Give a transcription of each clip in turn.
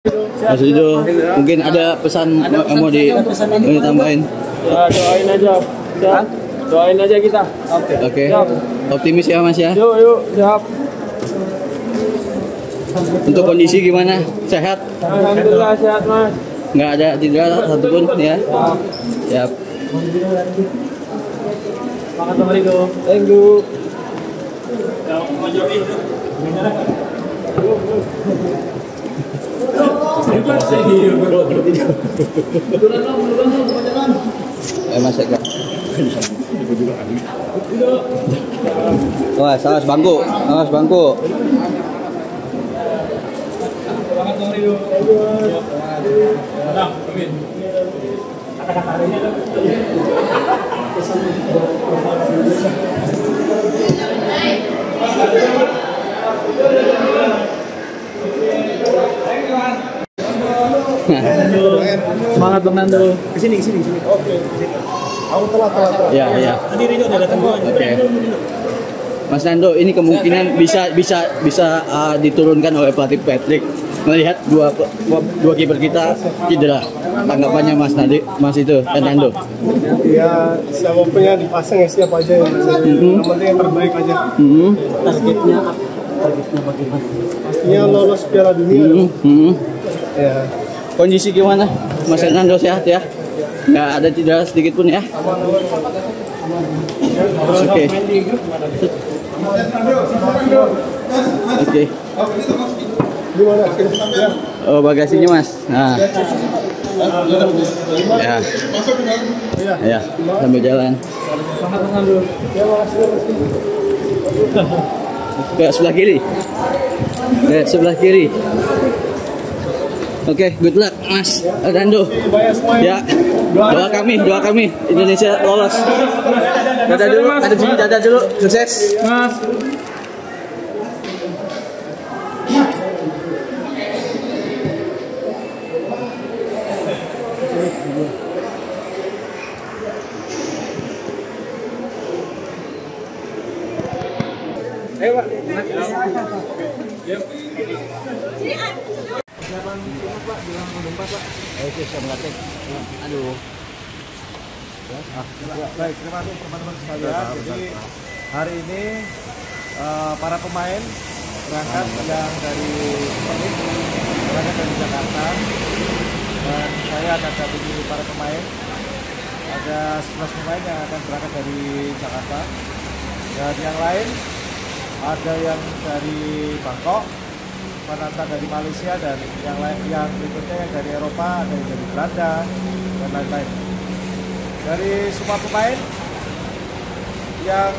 Mas Rido, mungkin ada pesan yang mau ditambahin? Ya, doain aja. Siap. Doain aja kita. Oke. Optimis ya Mas ya. Yuk, siap. Untuk kondisi gimana? Sehat? Alhamdulillah sehat Mas. Nggak ada cedera satupun ya? Siap. Semangat Mas Rido. Thank you. Mas Eka. Awas, awas bangku, awas bangku. Semangat Bang Nando. Kesini. Oke. Aku telat. Ya. Tadi Rio udah datang duluan. Oke. Mas Nando, ini kemungkinan bisa diturunkan oleh pelatih Patrick melihat dua kiper kita cedera. Tanggapannya Mas Nando. Ya, siapapun yang dipasang ya siap aja ya. Yang penting yang terbaik aja. Targetnya bagaimana? Pastinya lolos Piala Dunia. Ya. Kondisi gimana? Mas Nando sehat ya? Nggak ada cedera sedikit pun ya? Oke. Gimana? Oh, bagasinya Mas. Nah. Ya, sambil jalan. Semangat Bang Nando. Ke sebelah kiri. Oke, good luck Mas Nando. Ya, doa kami Indonesia lolos. Dadah dulu, sukses Mas. Ayo Pak. Oke, saya melatih. Aduh. Baik, terima kasih teman-teman sekalian. Jadi hari ini para pemain berangkat yang dari Perlis, berangkat dari Jakarta, dan saya akan dampingi para pemain. Ada 11 pemain yang akan berangkat dari Jakarta, dan yang lain ada yang dari Bangkok, penantang dari Malaysia, dan yang berikutnya yang dari Eropa, ada yang dari Belanda, dan lain-lain. Dari semua pemain yang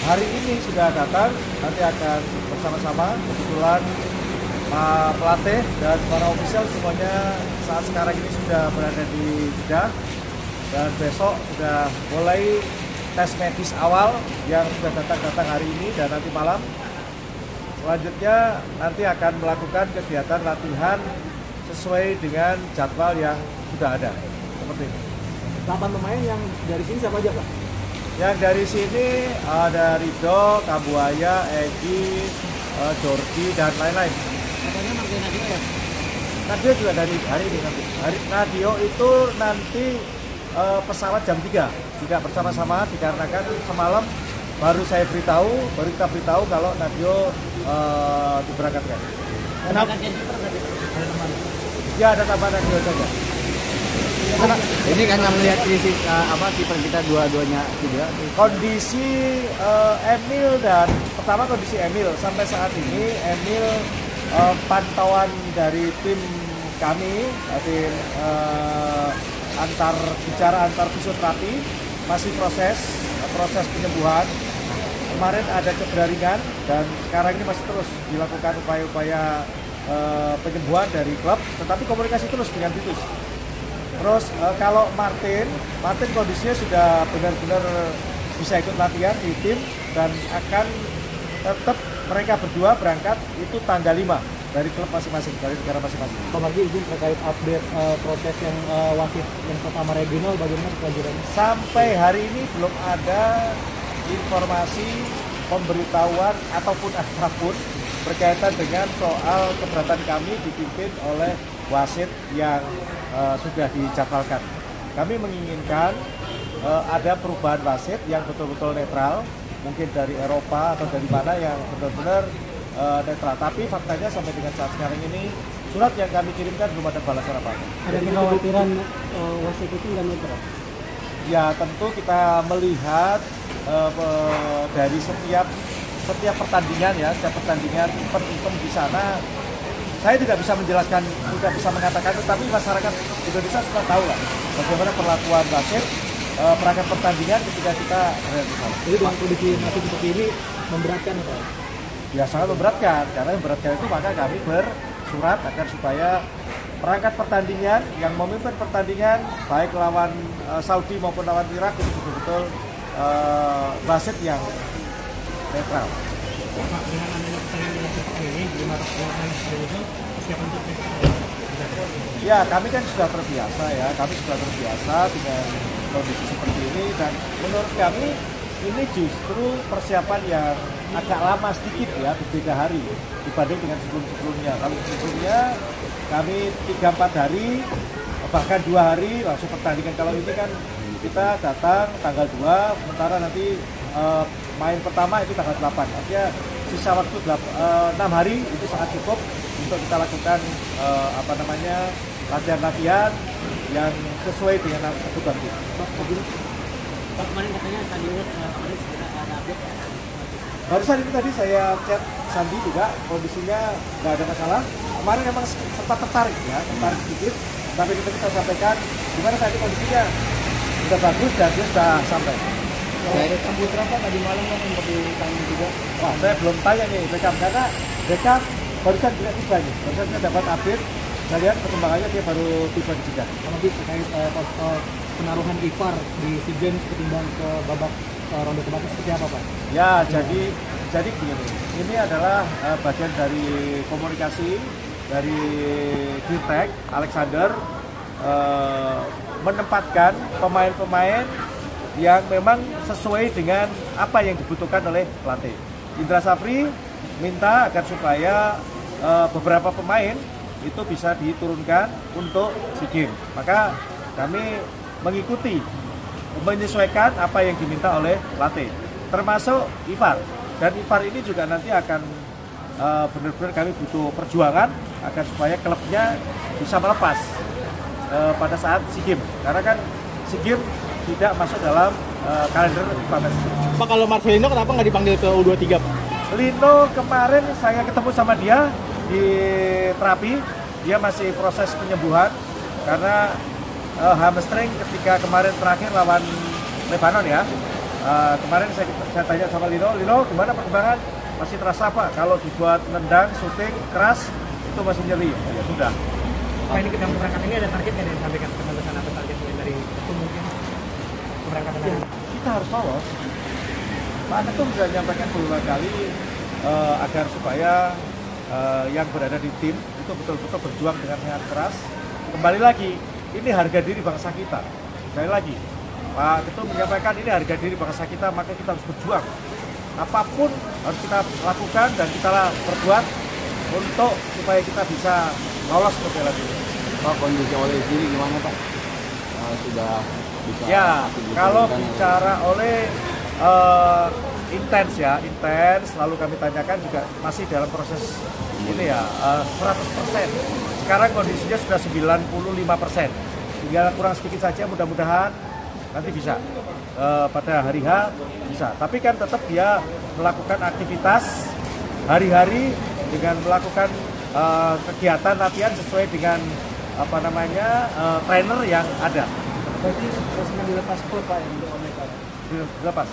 hari ini sudah datang, nanti akan bersama-sama. Kebetulan Pak pelatih dan para ofisial semuanya saat sekarang ini sudah berada di Jeddah, dan besok sudah mulai tes medis awal yang sudah datang hari ini dan nanti malam. Selanjutnya nanti akan melakukan kegiatan latihan sesuai dengan jadwal yang sudah ada. Seperti ini. 8 pemain yang dari sini siapa aja Pak? Yang dari sini ada Rido, Kabuaya, Egi, Jordi, dan lain-lain. Katanya manggil Nadio ya? Nadio juga dari hari ini nanti. Nadio itu nanti pesawat jam 3. Tidak bersama-sama dikarenakan semalam baru kita beritahu kalau Nadio diberangkatkan. Kenapa? Ya, ada tambahan Nadio saja. Ini karena melihat kiper kita dua-duanya juga. Kondisi Emil dan pertama kondisi Emil sampai saat ini Emil pantauan dari tim kami, tim antar fisioterapi masih proses penyembuhan. Kemarin ada cedera ringan dan sekarang ini masih terus dilakukan upaya-upaya penyembuhan dari klub, tetapi komunikasi terus dengan Titus. Terus kalau Martin kondisinya sudah benar-benar bisa ikut latihan di tim dan akan tetap mereka berdua berangkat itu tanggal 5 dari klub masing-masing, dari negara masing-masing. Pak Margi izin terkait update proses yang wasit yang pertama regional bagaimana kelanjutannya? Sampai hari ini belum ada informasi pemberitahuan ataupun apapun berkaitan dengan soal keberatan kami dipimpin oleh wasit yang sudah dijadwalkan. Kami menginginkan ada perubahan wasit yang betul-betul netral, mungkin dari Eropa atau dari mana yang benar-benar netral. Tapi faktanya sampai dengan saat sekarang ini surat yang kami kirimkan belum ada balasan apa-apa. Ada kekhawatiran wasit itu nggak netral? Ya tentu kita melihat dari setiap pertandingan ya, setiap pertandingan event di sana. Saya tidak bisa menjelaskan, tidak bisa mengatakan, tetapi masyarakat Indonesia sudah tahu lah bagaimana perlakuan wasit perangkat pertandingan ketika kita berada di sana. Jadi dengan kondisi masih seperti ini memberatkan apa? Ya sangat memberatkan, karena memberatkan itu maka kami bersurat agar supaya perangkat pertandingan yang memimpin pertandingan baik lawan Saudi maupun lawan Irak itu betul-betul wasit yang netral. Pak, dengan adanya pertandingan yang seperti ini, di mata pemain Indonesia, siap untuk Ya, kami kan sudah terbiasa ya, kami sudah terbiasa dengan kondisi seperti ini, dan menurut kami ini justru persiapan yang agak lama sedikit ya, berbeda hari dibanding dengan sebelum-sebelumnya. Kalau sebelumnya kami 3-4 hari, bahkan 2 hari langsung pertandingan. Kalau ini kan kita datang tanggal 2, sementara nanti main pertama itu tanggal 8. Artinya sisa waktu 6 hari itu sangat cukup untuk kita lakukan latihan-latihan yang sesuai dengan kebutuhan kita. Pak, kemarin katanya Sandiwara kemarin segera ada update. Barusan itu tadi saya chat Sandi juga, kondisinya nggak ada masalah. Kemarin memang sempat tertarik sedikit, tapi kita sampaikan gimana tadi kondisinya sudah bagus dan dia sudah sampai. Dari Samudra Pak tadi malam kan sempat ditanya juga. Wah, saya belum tanya nih Beckham, karena Beckham barusan juga tiba nih. Barusan saya dapat update, saya lihat perkembangannya dia baru tiba di Jeddah. Sama terkait penaruhan IFAR di SEA Games ketimbang ke babak ronde keempat seperti apa Pak? Ya, jadi begini. Ini adalah bagian dari komunikasi dari Dirtek Alexander menempatkan pemain-pemain yang memang sesuai dengan apa yang dibutuhkan oleh pelatih. Indra Safri minta agar supaya beberapa pemain itu bisa diturunkan untuk SEA Games. Maka kami mengikuti, menyesuaikan apa yang diminta oleh pelatih, termasuk IFAR. Dan IFAR ini juga nanti akan benar-benar kami butuh perjuangan agar supaya klubnya bisa melepas pada saat SEA Games. Karena kan SEA Games tidak masuk dalam kalender FIFA. Pak, kalau Marcelino kenapa nggak dipanggil ke U23 Pak? Lino kemarin saya ketemu sama dia di terapi, dia masih proses penyembuhan karena hamstring ketika kemarin terakhir lawan Lebanon ya. Kemarin saya tanya sama Lino gimana perkembangan? Masih terasa apa? Kalau dibuat nendang, syuting keras itu masih nyeri. Ya sudah. Pak, ini dalam keberangkatan ini ada target yang disampaikan ke sana atau targetnya dari itu mungkin keberangkatan Ya, kita harus lolos. Pak Ketum sudah menyampaikan beberapa kali agar supaya yang berada di tim itu betul-betul berjuang dengan sangat keras. Kembali lagi, ini harga diri bangsa kita. Sekali lagi, Pak Ketum menyampaikan ini harga diri bangsa kita, maka kita harus berjuang. Apapun harus kita lakukan dan kita berbuat untuk supaya kita bisa lolos ke Piala Dunia. Pak, kondisi oleh sendiri gimana Pak? Sudah bisa? Ya, kalau bicara oleh intens, lalu kami tanyakan juga masih dalam proses ini ya 100%. Sekarang kondisinya sudah 95%. Tinggal kurang sedikit saja, mudah-mudahan nanti bisa pada hari H bisa. Tapi kan tetap dia melakukan aktivitas hari-hari dengan melakukan kegiatan latihan sesuai dengan trainer yang ada. Berarti resmi dilepas klub Pak yang untuk mereka? Dilepas.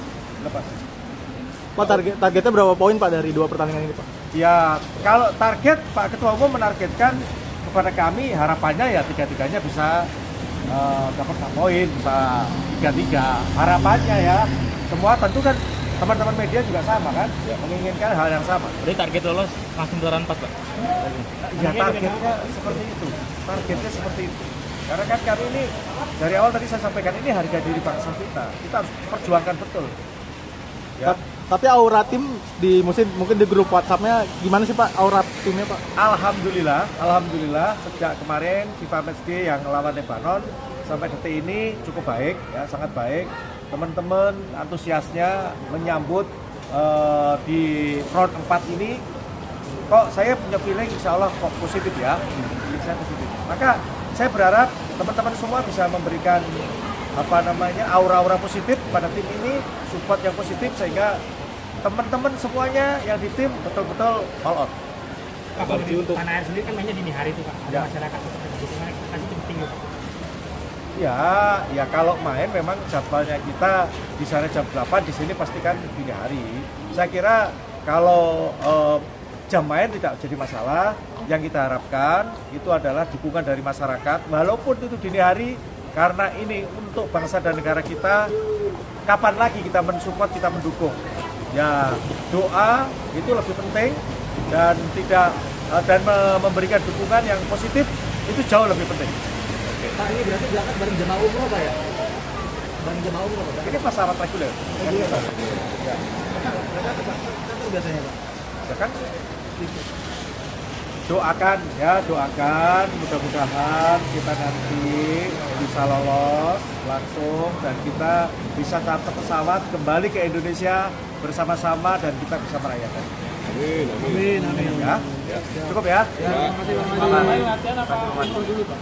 Pak, targetnya berapa poin Pak dari 2 pertandingan ini Pak? Ya, kalau target Pak Ketua Umum menargetkan kepada kami harapannya ya 3-3-nya bisa dapat 4 poin, bisa 3-3. Harapannya ya, semua tentu kan teman-teman media juga sama kan, menginginkan hal yang sama. Berarti target lolos langsung putaran 4 Pak? Ya targetnya seperti itu, Karena kan kami ini dari awal tadi saya sampaikan ini harga diri bangsa kita harus perjuangkan betul. Ya. Tapi aura tim di mungkin di grup WhatsApp-nya gimana sih Pak aura timnya Pak? Alhamdulillah sejak kemarin FIFA Matchday yang lawan Lebanon sampai detik ini cukup baik ya, sangat baik. Teman-teman antusiasnya menyambut di front 4 ini kok saya punya feeling insya Allah kok positif ya. Saya positif. Maka saya berharap teman-teman semua bisa memberikan aura-aura positif pada tim ini, support yang positif sehingga teman-teman semuanya yang di tim betul-betul all out. Pak, kalau di tanah air sendiri kan mainnya dini hari itu Pak, ada Ya. masyarakat tetap dukungan ekspektasi penting Pak. Ya kalau main memang jadwalnya kita di sana jam 8, di sini pastikan dini hari. Saya kira kalau jam main tidak jadi masalah. Yang kita harapkan itu adalah dukungan dari masyarakat, walaupun itu dini hari, karena ini untuk bangsa dan negara kita. Kapan lagi kita mensupport, kita mendukung? Ya doa itu lebih penting dan memberikan dukungan yang positif itu jauh lebih penting. Pak ini berarti berangkat bareng jemaah umroh Pak ya? Bareng jemaah umroh Pak? Ini pesawat reguler. Berangkat biasanya Pak? Ya kan? Doakan mudah-mudahan kita nanti bisa lolos langsung dan kita bisa charter pesawat kembali ke Indonesia bersama-sama dan kita bisa merayakan. Amin. Ya, cukup ya. Terima kasih Bang. Aman. Latihan apa? Dulu Pak.